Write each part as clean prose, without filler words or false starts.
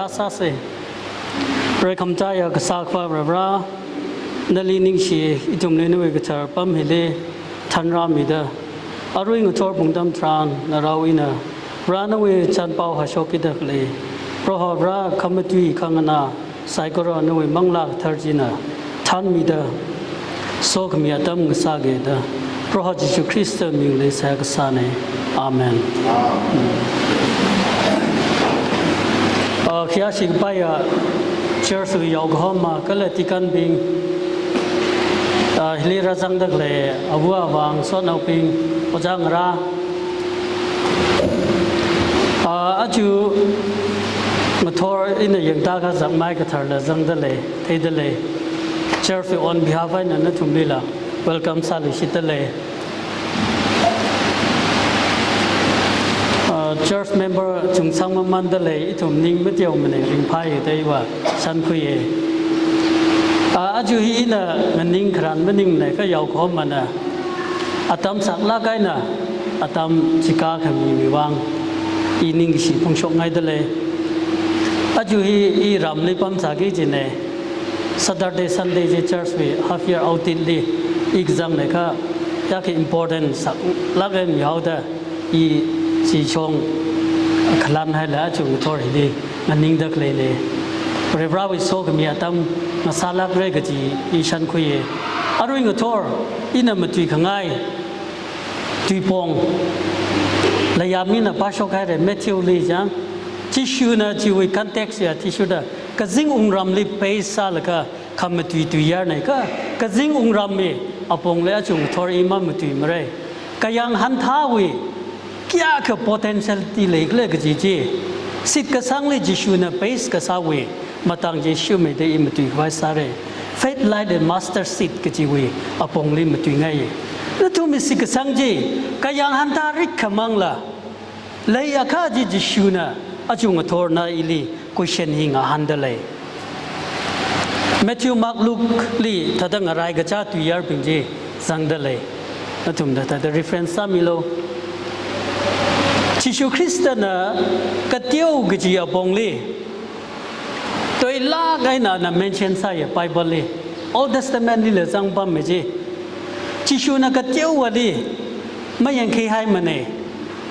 sa se re kham cha ya ka sa kwa bra bra nali ning shi itum le ne ka char pam hele than ra mi da arui ng chor bung dam tran na rawina rana we chan pau ha shok ki da le pro ha bra khamati khangana sai ko ro no we mangla thar jina than mi da so khmi atam sa ge da pro ha Jesus Christ mi le sa ka sa ne amen kia sig baya church wi yog homa kala tikan bing hilira jang dak le awa wang so nau ping ojang ra aju motor in the yang ta ka zang mai ka thar la jang da le thei da le church on behalf of na thum lila welcome sali shit le church member chung sang man da le itum ning me tiaw mane ring phai dei wa san phui e aju hi na nganing khran maning ne ka yaw khom mana atam sak la kai na atam chika khami mi wang I ning si phong shok ngai da le aju hi I ram le pam sa ge jin ne Saturday Sunday je church we half year out in the exam ne ka ya ke important sak la ge mi haw da I si chong khlan hai la chung thor hi di nganing dak le le prebra wi so ka mi atam masala gre ga ji I shan khu ye arui ng thor ina matui khangai tui pong la yami na pa shok hai re Matthew li jang chi shu na ji wi context ya ti shu da ka jing ung ram li pe sa la ka kham tui tui yar nai ka jing ung ram me apong le chung thor I ma matui mare ka yang han tha wi क्या का potential ती लेगले गजीजे सिट का सांगले जिशु न पेस का सावे मतंग जिशु में दे इमतुई वाई सारे faith light and master seat गजीवे अपोंगली मतुई ngay न तो में सिट का सांगजे का yang hantar rik kamangla ले अखा जी जिशु न अचुंग थोर ना इली question हिंगा handle Matthew Mark Luke li थदंग राय गचा तुयार पिंजे सांगदले न तुम दा दा reference सामिलो Jesus Christ na katiaw gaji abong li to ila gai na mention sa ya Bible li Old Testament li le jang pam me ji Jesus na katiaw wali mayang khi hai mane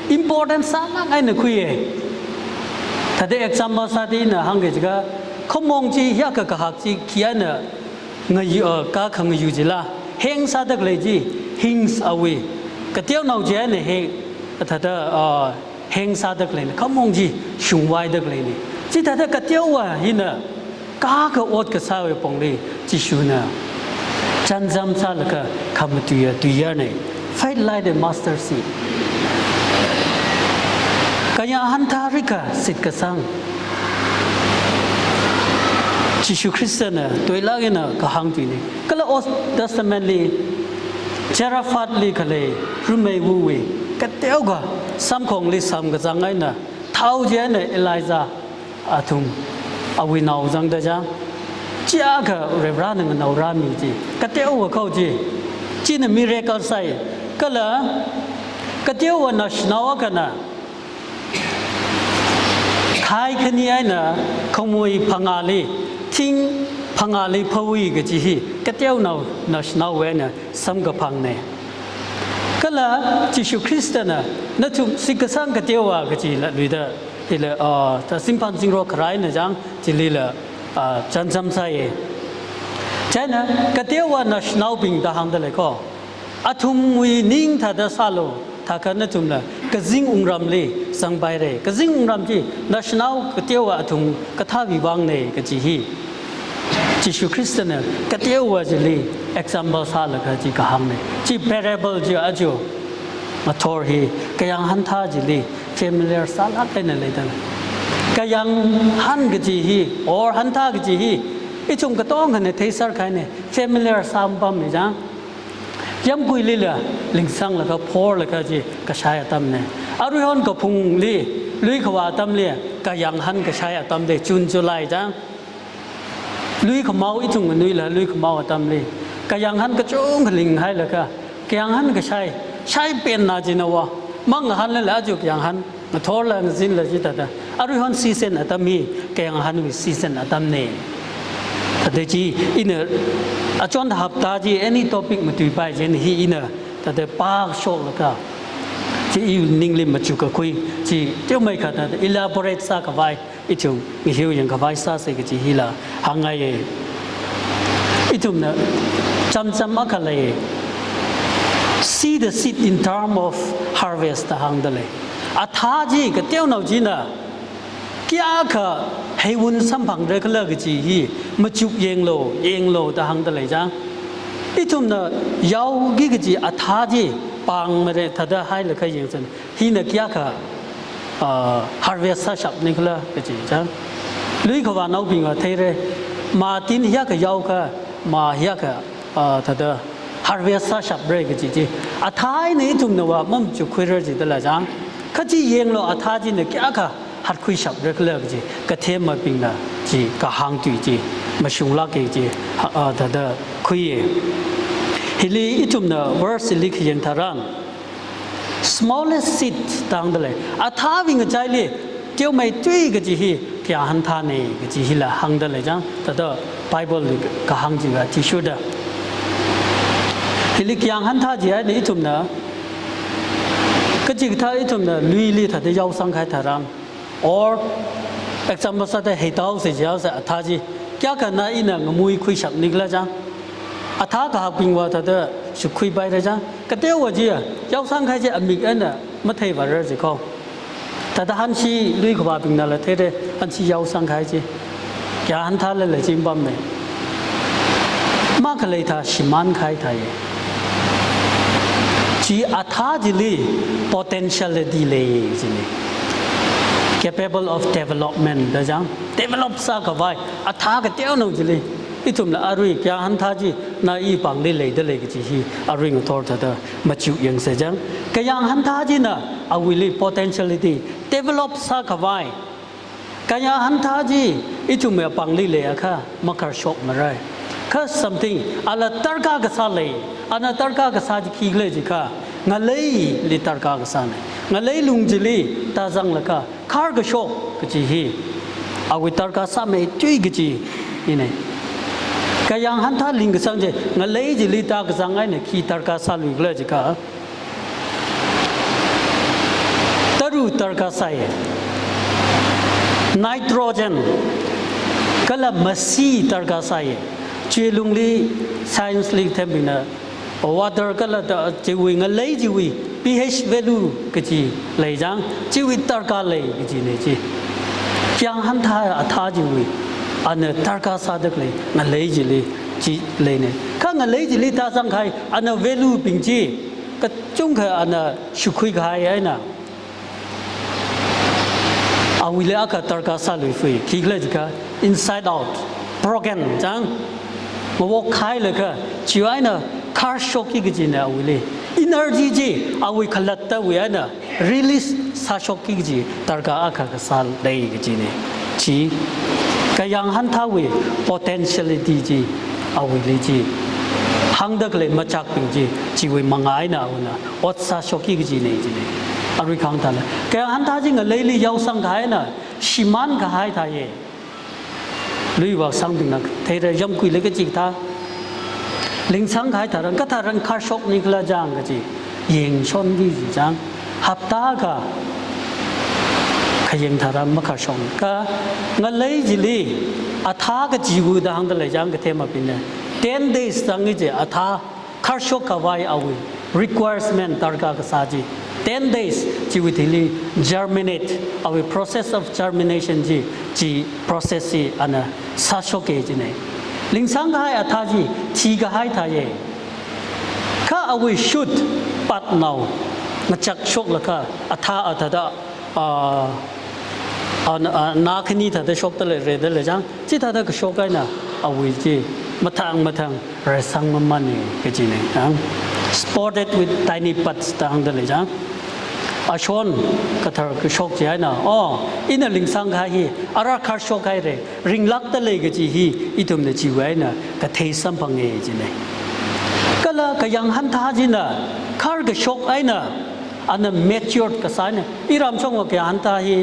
important sa la gai na khuye thade example sa ti na hang ge ga khomong ji ya ka hak ji khia na ngai ka khang yu ji la heng sa dak le ji hings away katiaw nau je ne he thada heng sa dak le kamong ji shung wai dak le ni ji thada ka tiaw wa hina ka ka ot ka sa we pong le ji shu na chan jam sa la ka kham tu ya ne fight like the master seat kaya han tha ri ka sit ka sang ji shu Christian na toi la ge na ka hang tu ni kala Old Testament li Jarafat li khale rumei wu we katiaw ga sam khong li sam ga jangai na thau je ne Elijah athum awi naw jang da jang chia ga rebra ne naw ra mi ji katiaw ga khau ji chi ne miracle sai kala katiaw wa na shnaw ga na khai khani ai na khomoi phanga li thing phanga li phawi ga ji hi katiaw naw na shnaw we na sam ga phang ne kala Jesus Christ na tu sikasang katiwa gaji la luida ila ta simpan jingro krai na jang jili la chanjam sai chana katiwa na shnau bing da hang da le ko athum wi ning tha da salo tha kan na tum la kazing ungram le sang bai re kazing ungram ji na shnau katiwa athum katha wi wang ne gaji hi Jesus Christ na katiwa jili example sa la ka ji ka hang ne ji parable ji ajo mathor hi kayang han tha ji li familiar sa la kai na le da kayang han ga ji hi or han tha ga ji hi I chung ka tong ne thei sar khai ne familiar sam pam ne jang yam pui li la ling sang la ka phor la ka ji ka shaya tam ne aru hon ka phung li lui khwa tam li kayang han ka shaya tam de chun julai jang lui khmau I chung nui la lui khmau tam li kayang han ka chung ling hai la ka kayang han ka shai pen na ji na wa mang han la ju kayang han ทอลังซินละจิตตาอารุฮันซีเซนอัตมีแกงฮันวิซีเซนอัตมเน่แต่เดจีอินเนอร์อาจารย์ฮับตาจี any topic มาตุยไปเจนฮีอินเนอร์แต่เดปากโชกละก็จีอีนิ่งลิมมาจุกคุยจีเจ้าไม่ขัดแต่ elaborate ซากไว้อีจุมีหิวยังกับไว้ซาเสกจีฮีละหังไงอีจุนะจำมากันเลย see the seed in term of harvest หังเดเลยอาท้าจีก็เจ้าหน้าจีน่ะกี่อาค่ะให้วุ่นสัมพังเรื่องเลิกจีฮีมาจุกเยงโลแต่หังเดเลยจังอีจุนะยาวกี่จีอาท้าจีปังมาเลยถ้าได้ให้เลยก็ยังสันฮีนักยาค่ะharvest สับนี่ก็เลยก็จีจังลุยขวานเอาบิงว่าเทเรมาตินยาค่ะยาวค่ะมาเฮียค่ะถ้าได้ harvest สับเรื่องก็จีอาท้ายนี่ทุ่มนะว่ามั่มจุคุยเรื่องจีตละจังข้าจีเยงโลอาท้าจีนักยาค่ะหัดคุยสับเรื่องก็เลยก็จีก็เทมาบิงนะจีก็หางตุยจีมาชุงลักจีถ้าได้คุยฮิลีอีจุมนะเวอร์สลิกยังทารัง smallest seed ต่างเดเลยอาท้าวิ่งใจเลยเจ้าไม่จุยก็จีฮีที่หันท่านี่ก็จีฮีละหังเดเลยจังแต่เดอ Bible ก็หังจีว่าที่ชุดฮิลีกยังหันท่าจีไอ้นี่อีจุมนะก็จีท่าอีจุมนะลุยลีถ้าได้ยาวสังขารทารัง or example สัตว์ให้เต้าเสียเอาเสียอาท้าจีแก่กันนะอีน่ะงมุยคุยฉับนิกละจังอาท้าก็หักปิงว่าถ้าเด้อสุขุยไปเลยจ้ะก็เตี้ยวว่าจียาวสังขารจีอเมริกันน่ะไม่เท่ว่าเรื่องจีเขาแต่ถ้าฮันชีลุยขวาปิงนั่นแหละเท่เด้ฮันชียาวสังขารจีแกฮันท่าเลยจิมบัมเม่มากเลยท่าชิมันขายไทยจีอาท้าจีลี potential ดีเลยจีนี่ capable of development เด้อจัง develop สักไว้อาท้าก็เตี้ยวหนูจีลีอีทุ่มละอารุยแกหันท่าจีน่าอีปังเลยก็จีฮีอารุยงทอร์ทัดมาจุยังเสจังแกยังหันท่าจีน่ะอาวิลี potentiality develop สักไว้แกยังหันท่าจีอีทุ่มละปังเลยอะค่ะมาคาร์ช็อกมาไรค่ะ something อาละตร์กากษาเลยอันนั้นตร์กากษาจีขี้เลยจีค่ะงาเลยลิตร์กากษาเนี่ยงาเลยลุงจีลีตาจังละค่ะคาร์กช็อกก็จีฮีอาวิตร์กากษาไม่จุยก็จีนี่เนี่ยก็ยังหันท่าลิงก์สังเจงั้นเลยจิลิตากสังไงเนี่ยขีตร์กาสาลุกเลยจิกาตรูตร์กาสายไนโตรเจนก็ละมัสซีตร์กาสายช่วยลุงลีไซน์ส์ลีกเทมบินะวอเตอร์ก็ละจิวิงั้นเลยจิวิ pH value ก็จีเลยจังจิวิตร์กาเลยก็จีเนี่ยจียังหันท่าอัฐาจิวิอันนั้นตร์กาสาดึกเลยงั้นเลยจิลีจีเลยเนี่ยข้างงั้นเลยจิลีตาสังขายอันนั้น value ปิงจีก็จุงแค่อันนั้นสุขุยขายไอ้น่ะเอาวิเลอาก็ตร์กาสาลุยฟุยคิดเลยจิค่ะ inside out broken จังมาบอกขายเลยค่ะชีวไอ้น่ะ car shock กี่จีเนี่ยเอาวิเล energy จีเอาวิขลัดตะวิไอ้น่ะ release ซา shock กี่จีตร์กาอาก็สาเลยกี่จีเนี่ยจีก็ยังหันท่าวิ potentiality จีเอาวิลีจีหังดักเลยมาจากปิงจีจีวิมังไงนะเอานะอดซาช็อกกี้จีเนี่ยจีเนี่ยอาริคังท่านเลยก็ยังหันท่าจีงั้นเลยลียาวสังขายนะชิมันก็หายท่าเย่ลุยว่าสังบิงนะเทเรยำคุยเลยก็จีท่าลิงสังขายท่ารังก็ท่ารังคาช็อกนี่ก็ละจังก็จียิงชนกี่จีจังหับตาก็ขยังทารัมมาขชงก็งั้นเลยจิลีอาท้าก็จีกูดังแต่เลยจังก็เทมาเป็นเนี่ย10 days ตั้งนี้จีอาท้าคาร์ชกเอาไว้เอาไว้ requirement ตร์กากษาจี10 days จีวิธีลี germinate เอาไว้ process of germination จี process จีอันนั้นซาชกเกจีเนี่ยลิงสังก็ให้อาท้าจีทีก็ให้ทายข้าเอาไว้ shoot ปัดเนามาจักชกแล้วก็อาท้าอาท้านาคณีถ้าได้ช็อกตะเลยเรดเลยจังจีถ้าได้ก็ช็อกไงนะเอาไว้จีมาทางเรสังมันนี่ก็จีเนี่ยจัง spotted with tiny buds ต่างเลยจังอาชนก็ถ้าก็ช็อกจีนะอ๋ออินลิงสังหายอาราคาช็อกไงเรริงลักตะเลยก็จีฮีอีตุ่มเนี่ยจีไว้นะก็เทสัมพังเอจีเนี่ยก็ละก็ยังหันท่าจีนะคาร์ก็ช็อกไงนะ อันนั้น matured ก็สายเนี่ยอีรำช่องว่าแกหันตาฮี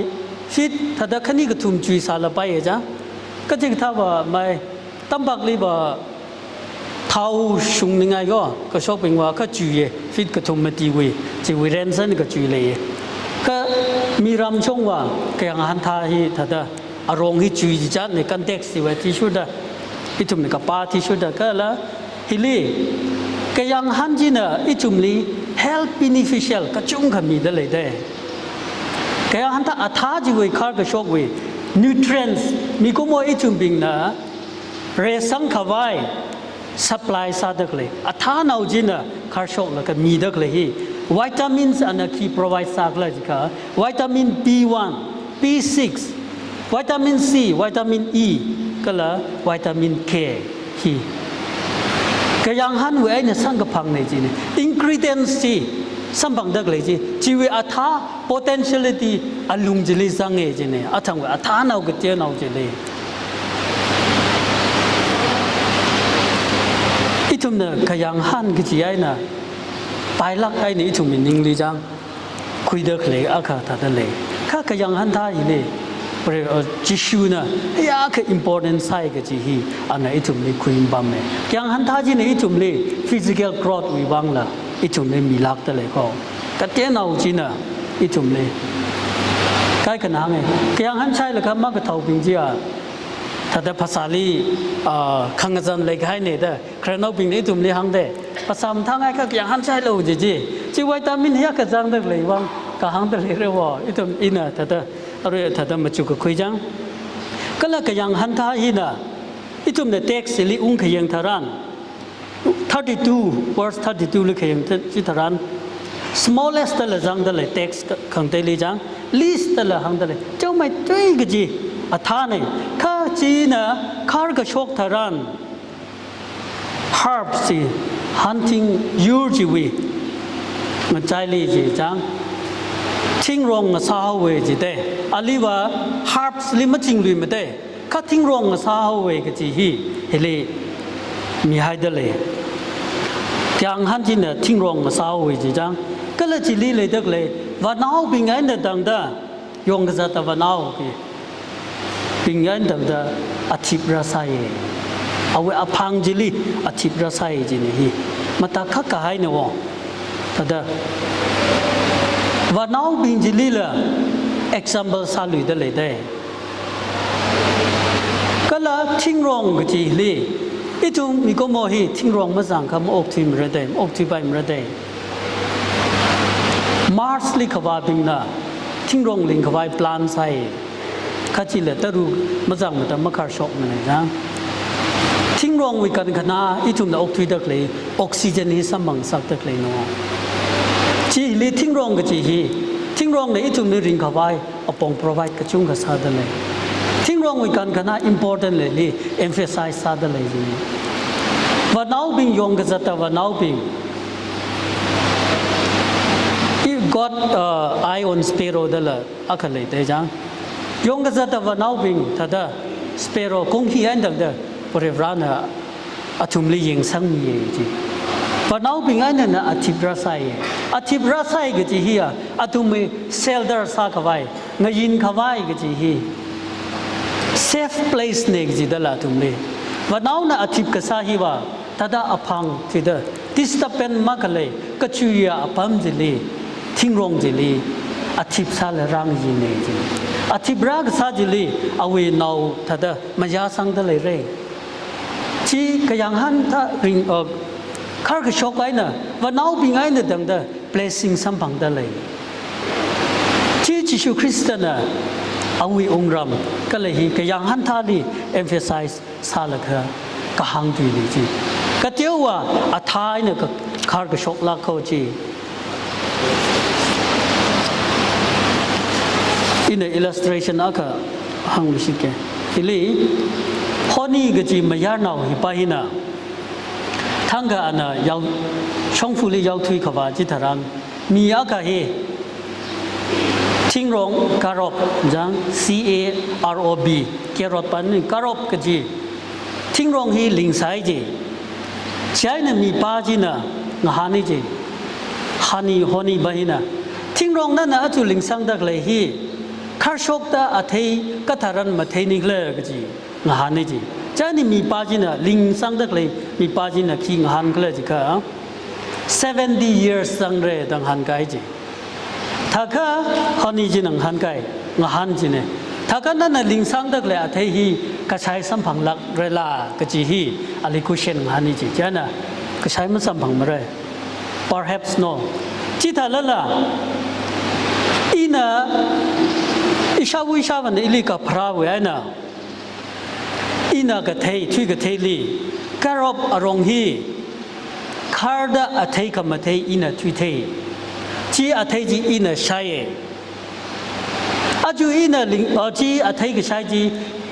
ฟิตถ้าได้คันนี้ก็ทุ่มจุยสารไปจ้ะก็จริงถ้าว่าไม่ตั้มบักลีบ่เท่าชุงยังไงก็ชอบเป็นว่าก็จุยฟิตก็ทุ่มมาตีวีจีวีเรนซันก็จุยเลยก็มีรำช่องว่าแกหันตาฮีถ้าได้อารมณ์ที่จุยจ้ะในคอนเท็กซ์ที่ชุดได้อีทุ่มในกับป้าที่ชุดได้ก็แล้วฮิลี่ก็ยังหันจีน่ะอีทุ่มลี health beneficial ก็จุ่มขมีได้เลยได้แกหันถ้าอัฐาจีวีคาร์ก็ชกวี nutrients มีก็มัวอีทุ่มบิงนะเรซังขวาย supply ซาดักเลยอัฐาหนาวจีน่ะคาร์ชกแล้วก็มีดักเลยฮีวิตามินส์อันนั้นคี provide ซากเลยจีค่ะวิตามิน B1 B6 วิตามิน C วิตามิน E ก็ละวิตามิน K ฮีก็ยังหันไว้เนี่ยสังกพังในจีเนี่ย ingredients จีสัมพังดักเลยจีวิอัฐา potentiality อลุงจีลิสังเอจีเนี่ยอัฐงว่าอัฐาหนาวก็เจ้าหนาวจีเลยอีทุ่มเนี่ยก็ยังหันก็จีไอ้น่ะไปลักไอ้นี่อีทุ่มมีนิ่งเลยจังคุยดักเลยอาคาทัดเลยข้าก็ยังหันท่าอีเลยเพราะจิชูน่ะยาคือ important ใส่ก็จีฮีอันนั้นอีทุ่มนี่คุยบ้างไหมยังหันท่าจีเนี่ยอีทุ่มเลย physical growth วิบังละอีทุ่มเลยมีลักแต่เลยเขาก็เจ้าหนาวจีน่ะอีทุ่มเลยใกล้กันหางไงยังหันใช่เลยครับมันก็เท่าปิงจีอ่ะถ้าแต่ภาษาลีขังจันเลยให้เนี่ยเด้อใครนอกปิงนี่ทุ่มเลยหังเด้ภาษาทางไงก็ยังหันใช่เลยจีวิตามินเฮียก็จังเด็กเลยว่างก็หังเด็กเลยว่าอีทุ่มอินะถ้าแต่อะไรถ้าแต่มาจุกคุยจังก็แล้วก็ยังหันท่าอินะอีทุ่มเนี่ยเท็กซ์ลีอุ้งขยังทารัน32 verse 32เลยขยังที่ทารัน smallest แต่ละจังแต่ละเท็กซ์ขังแต่ละจัง least แต่ละหังแต่ละเจ้าไม่ช่วยก็จีอัฐาเนี่ยข้าจีน่ะข้าก็ชกทารัน herbs สิ hunting ยูจีวีมันใจลีจีจังทิ้งรองสาวเวจีเต้อลีว่า herbs ลิมาทิ้งลุยไม่ได้ข้าทิ้งรองสาวเวกจีฮีเฮลีมีให้ได้เลยยังหันจีน่ะทิ้งรองสาวเวจีจังก็เลยจีลีเลยเด็กเลยวันน้าเป็นไงเนี่ยดังด้ายงกษัตริย์วันน้าเป็นไงดังด้าอาทิตย์ราษายเอาไว้อพังจีลีอาทิตย์ราษายจีนี่ฮีมาตาข้าก็ให้เนี่ยวะแต่เด้อวันน้าบินจิลีละ example สาลุยได้เลยได้ก็ละทิ้งรองก็จิลีอีทุ่มมีก็มอฮีทิ้งรองมาสั่งคำอกทีมระเดมอกทีไปมระเดมมาร์สลิขวาบิงนะทิ้งรองลิงขวายพลานใส่ข้าจิเลตรูมาสั่งมาแต่มาคาร์ช็อกมันเลยนะทิ้งรองวิกันขณะอีทุ่มนะอกทีดักเลยออกซิเจนที่สมองสักดักเลยเนาะจีลีทิ้งรองก็จีฮีทิ้งรองในอีทุ่มนี่ริงขวายอปอง provide กระจุงกับซาดเลยทิ้งรองวิกันขณะ important เลยลี emphasize ซาดเลยจีวันน้าบิงยงกับจัตวันน้าบิง he got eye on sparrow ได้ละอักเลยได้จังยงกับจัตวันน้าบิงถ้าได้ sparrow คงฮีอันดังเด้อเพราะว่าน่ะอาทุ่มลียิงสังมีจีวันน้าบิงอันนั้นอาทิตย์ราษายอาทิตย์ราษายก็จีฮีอ่ะอาทุ่มมีเซลเดอร์ซาขวายเงยินขวายก็จีฮี safe place เนี่ยจีได้ละอาทุ่มลีวันน้าน่ะอาทิตย์ก็ซาฮีว่าถ้าได้อพังที่เด้อที่สตเป็นมากเลยก็ช่วยอภัมจีลีทิ้งรองจีลีอาทิตย์ซาเลรังยินเนี่ยจีอาทิตย์รักซาจีลีเอาไว้นาวถ้าได้มายาสังได้เลยเร่จีก็ยังหันถ้าริงข้าก็ชกไอ้น่ะวันน้าบิงไอ้น่ะดังเด้อ blessing สัมพังได้เลยที่ยิสุคริสต์น่ะเอาไว้องค์รำก็เลยก็ยังหันท่าลี emphasize ซาละค่ะก็หังดีเลยจีก็เจ้าว่าอาทายน่ะก็ข้าก็ชกลักเขาจีอิน illustration อ่ะก็หังมิสิเกทีนี้พอนี่ก็จีมายาหนาวฮิปะฮิน่ะทั้งก็อันน่ะยาวช่องฟูลียาวทุยขวาจิตรังมีอากาเฮทิ้งรองการอบจัง CAROB แครอทปันนี่การอบก็จีทิ้งรองฮีลิงไซจีใช้น่ะมีป้าจีน่ะงาฮันนี่จีฮันนี่บะฮิน่ะ ทิ้งรองนั่นนะจุลิงสังดักเลยฮีคาร์ชกตาอัฐิกัทารันมาเทนิกเลยก็จีงานนี่จีจ้านี่มีปาจินะลิงสังดักเลยมีปาจินะขี้งานก็เลยจีค่ะ70 years สังเรดังหันไกจีถ้าค่ะฮันนี่จีนังหันไกงานจีเนี่ยถ้าค่ะนั่นนะลิงสังดักเลยอัฐิฮีก็ใช้สัมผัสลักเรลาก็จีฮีอะไรคุเชนงานนี่จีจ้านะก็ใช้มันสัมผัสมาเลย perhaps no จีท่าละละอีน่ะอิชาวิชาวันอิลิกาพระเวน่ะอีน่ะกะเทยทุยกะเทยลีการอบอารมณ์ฮีคาร์ดาอัฐิกมาเทยอีน่ะทุยเทยจีอัฐิจีอีน่ะใช่อาจูอีน่ะลิงจีอัฐิกใช่จี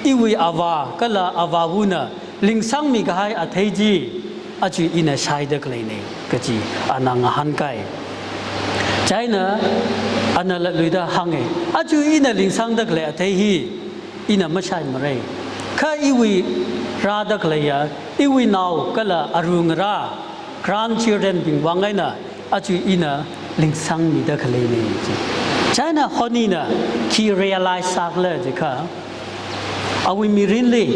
อีวิอาวาก็ละอาวาวุน่ะลิงสังมีกะให้อัฐิจีอาจูอีน่ะใช่เด็กเลยเนี่ยก็จีอันนั้นหันไกใจนะอันนั้นละลุยดาหังเออาจูอีน่ะลิงสังดักเลยอัฐิฮีอีน่ะไม่ใช่มาเลยข้าอีวิราดักเลยอะอีวินาวก็ละอรุณรา grandchildren บิงวังไงนะอาจูอีน่ะลิงสังมีดักเลยเนี่ยใจนะคนนี้นะคี realize สักเลยจีค่ะอาวิมีรินเลย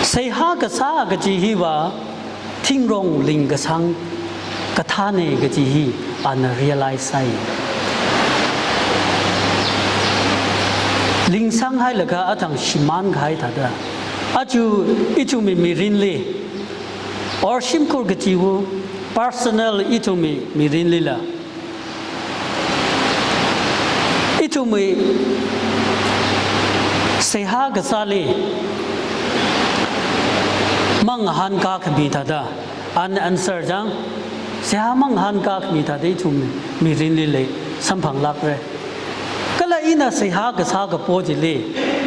เสียหากษากจีฮีว่าทิ้งลงลิงกสังกท่านี่กจีฮีอัน realize ใส่ลิงสังให้ละก็อาทังชิมันให้ทัดอาจูอิจูมีรินเลยor ชิมคุกจีวู personal อิจูมีรินเลยละอิจูมีเสียหากษาเลยมังหันกากมีทัดอัน answer จังเสียมังหันกากมีทัดอิจูมีรินเลยสัมผัสลักเลยก็เลยอิน่ะเสียกษากโปจิเลย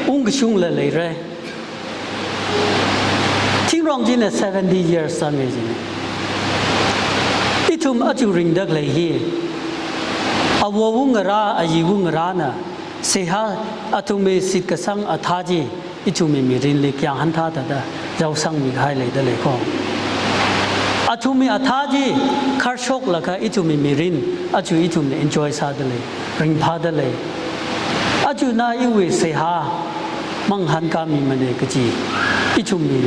อุ้งกชุ่งเลยเลยทิ้งรองจีเนี่ย70 years สังเกตจีเนี่ยอิทุมอาจูริงดักเลยฮีอาววุงราอายีวุงรานะเสียอาทุมมีสิทธิ์กสังอาทาจีอิทุมมีรินเลยยังหันท่าแต่เจ้าสังมีให้เลยได้เลยก็อาทุมมีอาทาจีคาร์ชกละค่ะอิทุมมีรินอาจูอิทุมเนี่ย enjoy ซาได้เลยริงพาได้เลยอาจูน่าอีวิเสียมังหันกามีมันเอกจีอิทุมมี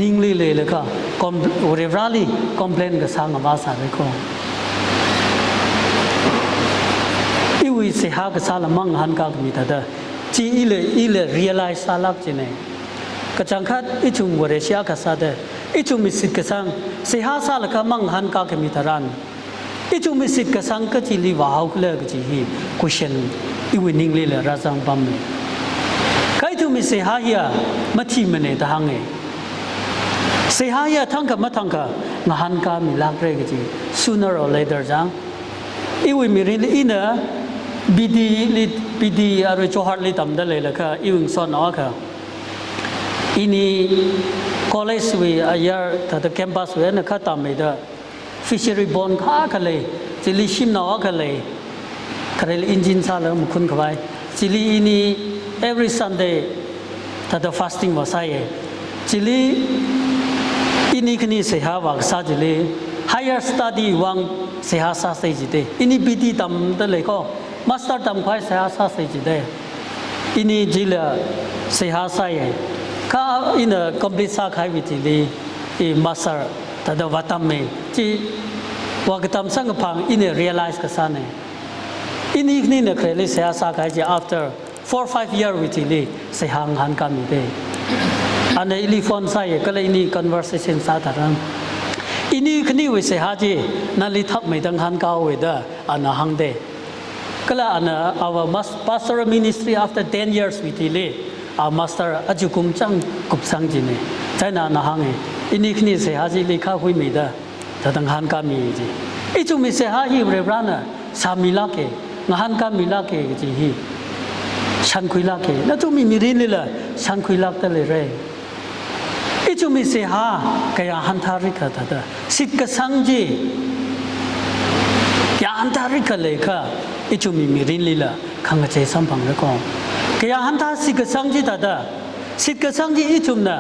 นิ่งเลยเลยค่ะคอมเรฟราลีคอมเพลนกับสังอาบาสาเลยก็อีวิเสียกับสาลมังหันกามีทัดจีอีเล realize สาลักจีเนี่ยกจังคัดอิทุมวเรชิอากับสาเดอิทุมมีสิทธิ์กับสังเสียสาลกับมังหันกามีทัรันอิทุมมีสิทธิ์กับสังก็จีลีว่าเขาเลยก็จีฮีคุชเชนอีวินิ่งเลยราซังปั๊มเลยใครทุมมีเสียเฮียมาทีมันเนี่ยตาหังเอเสียหายทั้งกับมาทั้งกับงานการมีลักเร่กจี sooner or later จังอีวิมีรินอินะบีดีอะไรโจฮาร์ลีทำได้เลยละค่ะอีวิงสอนอ๋อค่ะอินี่ college วิอายาถ้าแคมปัสวินะข้าทำไม่ได้ fishery bond ข้ากันเลยจิลิชิมน่อกันเลยคาร์เรลอินจินซาเลยมุขุนเข้าไปจิลิอินี่ every Sunday ถ้าfasting ว่าใช่จิลิอินี่คนนี้เสียหาว่าซาจิเล higher study วังเสียหาซาเสียจิเดอินี่บีดีทำได้เลยก็ master ทำควายเสียหาซาเสียจิเดอินี่จิเลเสียหาใส่ข้าอินcomplete ซาขายวิธีลีอี master แต่เดี๋ยววัดทำไม่จีว่าก็ทำสังพังอินี่ realize ก็ซาเนี่ยอินี่คนนี้เนี่ยเคยเลยเสียหาซาขายจี after 4-5 years วิธีลีเสียหางหันกันมีเดอันนี้อิลิฟอนใส่ก็เลยนี่ conversation สาธารณะอินี่คนนี้วิเศษฮะจีนั่นลิทับไม่ตั้งหันก้าวเวด้อันนั้นหังเดก็เลยอันนั้น our pastoral ministry after 10 years วิธีเลย our master อาจุกุมจังกุบสังจีเนี่ยใช่นั่นหังอินี่คนนี้เศษฮะจีลิข้าคุยไม่ได้แต่ตั้งหันก้ามีจีอีจุมิเศษฮะฮีเรบรานะสามีลักเกงหันก้ามีลักเกจีฮีฉันคุยลักเกแล้วจุมิมีรินเลยล่ะฉันคุยลักแต่เลยเร่อิจุมิเสียหากายหันทาริกาทัดสิทธิ์กสังจีกายหันทาริกาเลยค่ะอิจุมิมีรินลีละขังเจสัมพังเลยก็กายหันทาสิทธิ์กสังจีทัดสิทธิ์กสังจีอิจุมนะ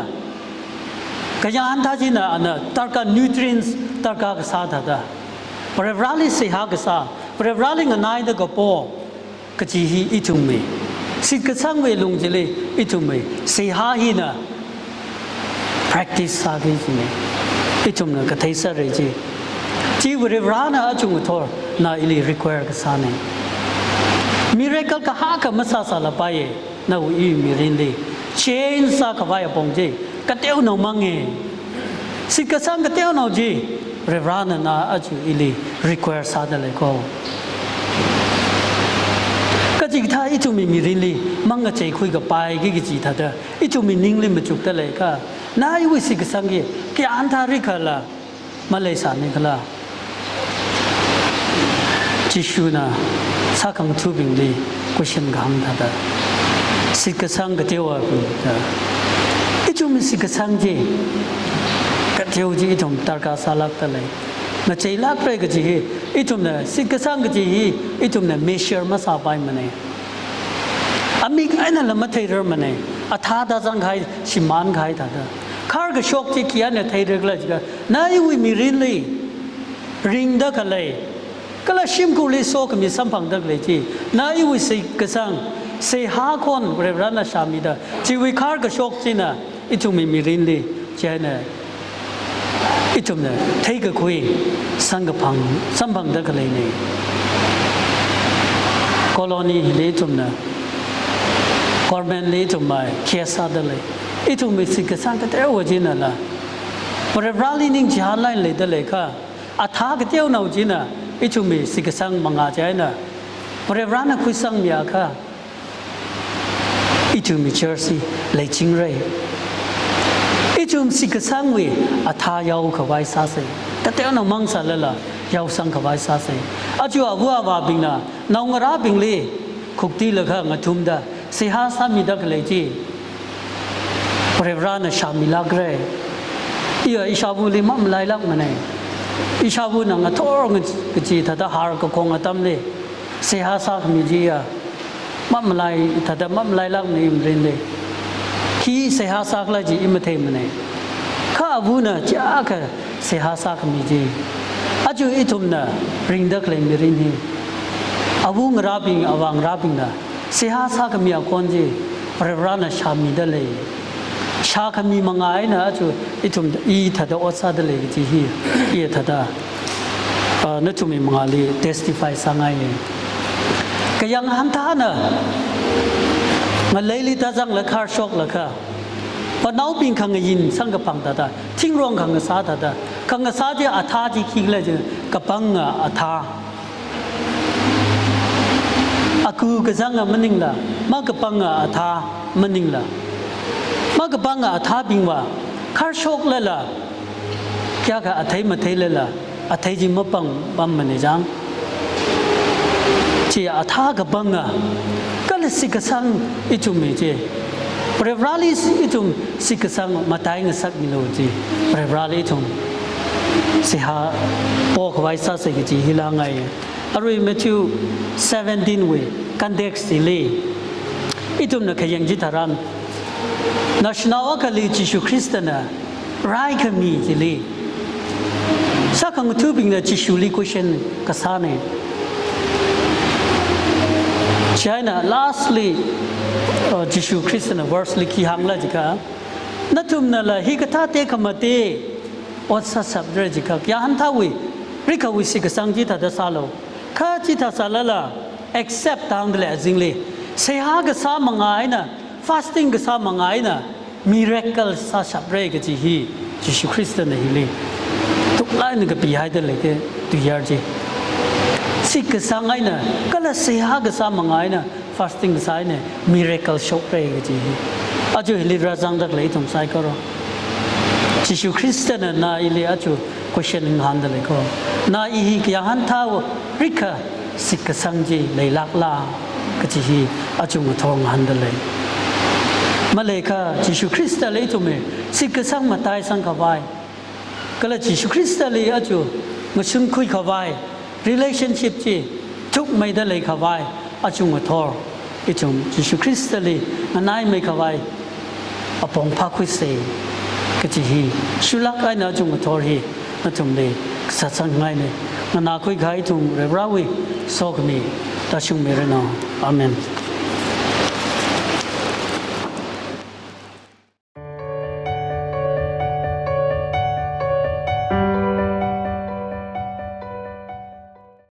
กายหันทาจีนะอันนั้นตารกา nutrients ตารกากษาทัด Rally say Hagasa, Rallying a night the Gopo, Kajihi Itume, Sikasangwe Lungile Itume, say Hahina, practice Sagizime, Itumna Katesa Reji, Ti Rana Ajumutor, na ili require Kasane. Miracle Kahaka Masasa Lapaye, na we mirindi, chain Sakavaya Pongje, Kateo no Mange, Sikasang Kateo no Ji. Revrana na aju ili require sadale ko. Kajigta itu mi mirili manga cai kui ka pai gi ji thada itu mi ningli ma chuk ta le ka na yu si ka sangi ki anta ri khala malaysia ne khala jishuna sakang tu bing li question gam thada si ka sang ka tewa bi itu mi si ka sang ji Kateu ji itum tarka salak tale. Na chailak pre gaji itum na sikasang gaji itum na measure masapai mane. Amik aina lama thayer mane. Atha da jang khai siman khai thada. Khar ga shok ji kiya na thayer gla jiga. Na yu mi rinli ring da kale. Kala sim ku le sok mi sampang da le ji. Na yu sikasang se ha kon rana shamida. Ji wi khar ga shok ji na itum mi rinli jana Itumna take a quay, Sangapang, Sampang Dakalene Colony Latumna Corban Latumai, Kiasadale, Itum Sika Santa Terwajinala. For a rallying Jahala Leda Leka, a target no Jina, Itumi Sikasang Mangajana, for a rana Kusang Miaka, Itumi Jersey, Leching Ray. Itum sikasangwi atha yau khawai sase tateo no mangsa lala yau sang khawai sase aju awa wa bingna naungara bingle khukti lakha ngathumda siha sami dak leji prevrana shamila gre iya ishabu li mam lai lak mane ishabu na ngathor ngji thada har ko khong atam le siha sa khmi ji ya mam lai thada mam lai lak ni mrin le Ki sehasa ji imate mane. Ka abuna jaka sehasa kamiji. Aju itumna ring dak le mirini. Abung rabing awang rabing na. Sehasa kamia konji prevrana shami dale. Sha kami mangai na aju itum I thada osa dale ji hi. Ye thada. Natumi mangali testify sangai. Kayang hantana. Malay ta jang la khar shok la kha pa nau ping khang yin sang ka pang ta ta thing rong khang sa ta ta khang sa je atha ji khi la je ka pang atha aku ka jang maning la ma ka pang atha maning la ma ka pang atha bing wa khar shok la la kya ka athai ma thai la la athai ji ma pang bam mane jang chi atha ka pang Sikasang itum je. Prevralis itum sikasang matay ng sak miloji. Prevrali itum siha po kawaisa sa kiti hilangay. Arui Matthew 17 we context delay. Itum na kayang jitaran. National akali Jishu Kristana rai kami delay. Sakang tubing na Jishu li question kasane. China lastly Jishu Christian verse likhi hangla jika natumna la hikatha te kamate otsa sabdre jika kya hantawi rika wi sikasang ji thada salo kha ji tha salala accept tangle azingli seha ga sa mangai na fasting ga sa mangai na miracle sa sabre ga ji hi Jishu Christian hi le tuklai na ga pi hai de leke tu yar ji Sikasang ay na, kala siya gasa mga ay na, fasting gasa ay na, miracle show pray gaji. Aju hili razang dak lay itong say karo. Jishu Krista na ili aju question ng handle ko. Na ihi kaya hantaw, rika sikasang ji lay lakla, gaji aju matong handle. Malay ka, Jishu Krista lay itong me, sikasang matay sang kaway. Kala Jishu Krista lay aju, ngasun kuy kaway. Relationship ji tuk mai da lei khawai achung athor ichum Jishu Krista li anai mai khawai apong pha khui se kachi hi shulak ai na chung athor hi na chum le สัตสังไงเนี่ยนาคุยไข่ทุ่งเรบราวีโซกมีตาชุมเมรนออาเมน